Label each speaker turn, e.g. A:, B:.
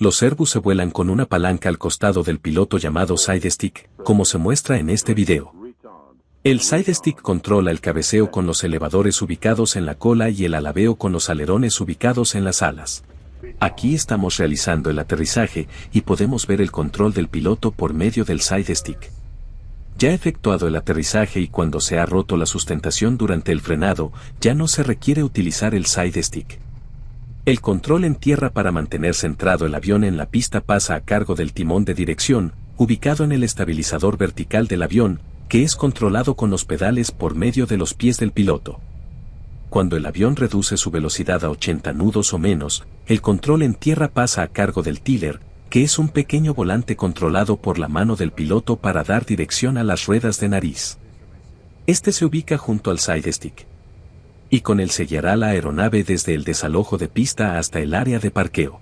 A: Los Airbus se vuelan con una palanca al costado del piloto llamado side stick, como se muestra en este video. El side stick controla el cabeceo con los elevadores ubicados en la cola y el alaveo con los alerones ubicados en las alas. Aquí estamos realizando el aterrizaje y podemos ver el control del piloto por medio del side stick. Ya efectuado el aterrizaje y cuando se ha roto la sustentación durante el frenado, ya no se requiere utilizar el side stick. El control en tierra para mantener centrado el avión en la pista pasa a cargo del timón de dirección, ubicado en el estabilizador vertical del avión, que es controlado con los pedales por medio de los pies del piloto. Cuando el avión reduce su velocidad a 80 nudos o menos, el control en tierra pasa a cargo del tiller, que es un pequeño volante controlado por la mano del piloto para dar dirección a las ruedas de nariz. Este se ubica junto al side stick. Y con él se guiará la aeronave desde el desalojo de pista hasta el área de parqueo.